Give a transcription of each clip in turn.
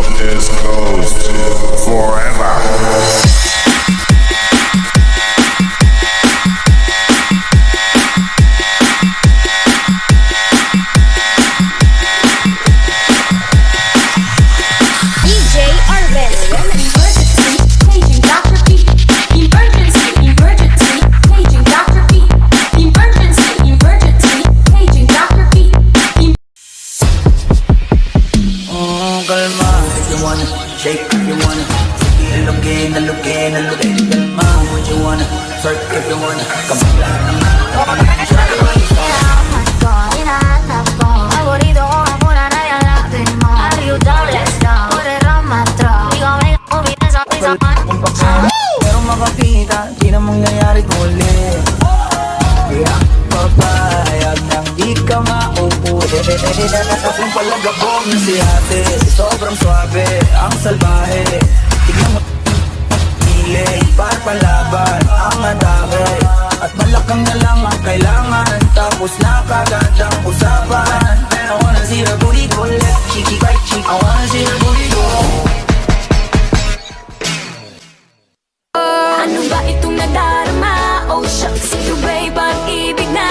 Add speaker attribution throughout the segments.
Speaker 1: of this coast forever.
Speaker 2: Shake if you wanna, sige alugin, alugin, alugin. Kalma, what you wanna, twerk if you wanna. Kabila ng
Speaker 3: hinahanap ko, paborito ko ang muna na yalapin mo. Are you down? Let's go, put it on my throat. Ikaw ay umita sa pisaman.
Speaker 2: pero makakita, di na mangyayari kung ulit. Kaya papayag nang di ka maupo. Kung palagabong na si ate, sobrang swabe, ang salbahe. Tignan mo piling, para palaban ang atake. At malakang na lang ang kailangan, tapos na kagad ang usapan. I wanna see her booty go left, cheeky right cheek. I wanna see her booty go.
Speaker 3: Ano ba itong nadarama? Oh shucks, ito ba'y pag-ibig na?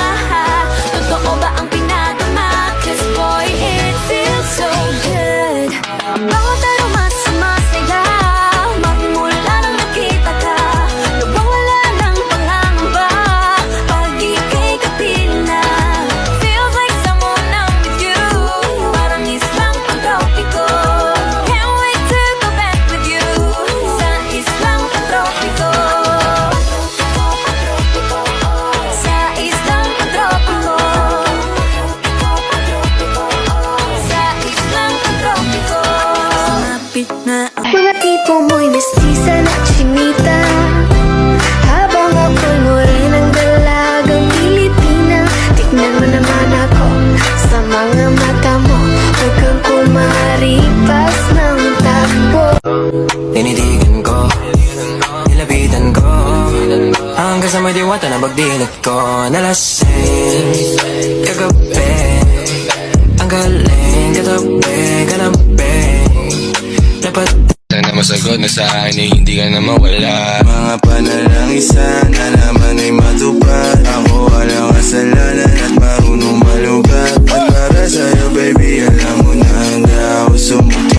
Speaker 3: Totoo ba ang pinadama? Cause boy, it feels so good. Bawat aromas sumasaya, magmula nang nakita ka. Nawawala ng pangangamba pag ika'y kapiling na. Feels like someone I'm with you, parang islang pagtropiko. Can't wait to go back with you sa islang pagtropiko. Sa islang pagtropiko. Sa islang pagtropiko. Sumapit na
Speaker 4: Mga tipo mo'y mestiza na chinita, habang ako'y morenang dalagang Pilipina. Tignan mo naman ako sa mga mata mo, huwag kang kumaripas ng takbo.
Speaker 2: Tinitigan ko, nilapitan ko, hanggang sa may diwata na bagdilat ko. Nalasing, kagabi, ang galing, katabi, kanabi. Dapat
Speaker 5: sana masagot na sa akin ay hindi ka na mawala.
Speaker 6: Mga panalangin sana naman ay matupad. Ako walang kasalanan at marunong malugat. At para sa'yo baby, alam mo na handa ako sumuti.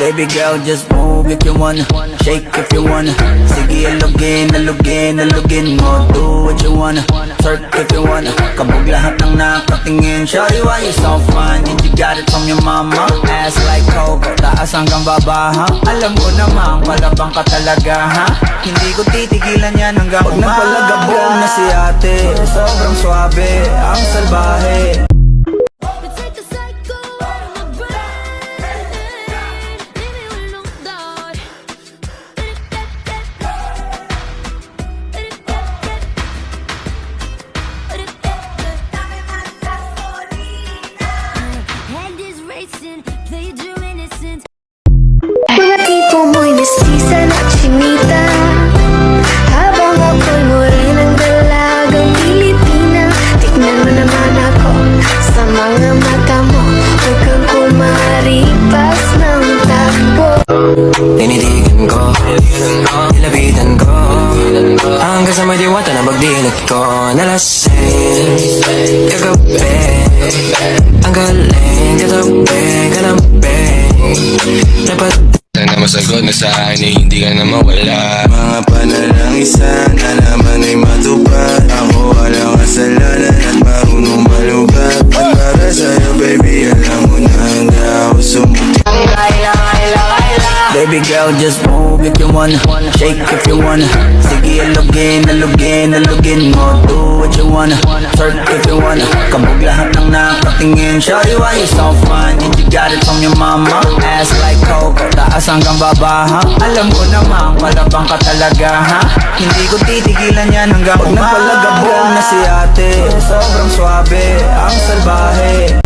Speaker 2: baby girl, just move if you wanna, shake if you wanna. Sige alugin, alugin, alugin mo. Do what you wanna, twerk if you wanna. Kabog lahat ng nakatingin. Shawty, why you so fine? Did you got it from your mama? Ass like Coco, taas hanggang baba, ha? Alam ko namang palabang ka talaga, ha? Hindi ko titigilan yan hanggang pag napalagabong na si ate. Sobrang swabe, ang salbahe.
Speaker 3: Let's take a cycle on the brain. Baby, we don't die. Head is racing, played you innocent.
Speaker 4: Mga tipo mo'y mestiza na chinita, habang ako'y morenang dalagang Pilipina. Tignan mo naman ako sa mga mata mo, huwag kang kumaripas ng takbo.
Speaker 2: Tinitigan ko, nilapitan ko, hanggang sa may diwata na bagdilat ko. Nalasing, kagabi, ang galing, katabi, kanabi. Dapat
Speaker 5: Sana masagot na sa akin ay hindi ka na mawala.
Speaker 6: Mga panalangin sana naman ay matupad. Ako walang kasalanan at marunong malugat. At para sa'yo baby, alam mo na handa ako sumuti.
Speaker 2: baby girl, just move if you wanna, shake if you wanna. Sige alugin, alugin, alugin mo. Do what you wanna, twerk if you wanna. Kabog lahat ng nakatingin. Shawty, why you so fine? Did you got it from your mama? Ass like Coco, taas hanggang baba, ha? Alam ko namang palabang ka talaga, ha? Hindi ko titigilan yan hanggang pag napalagabong na si ate. Sobrang swabe, ang salbahe.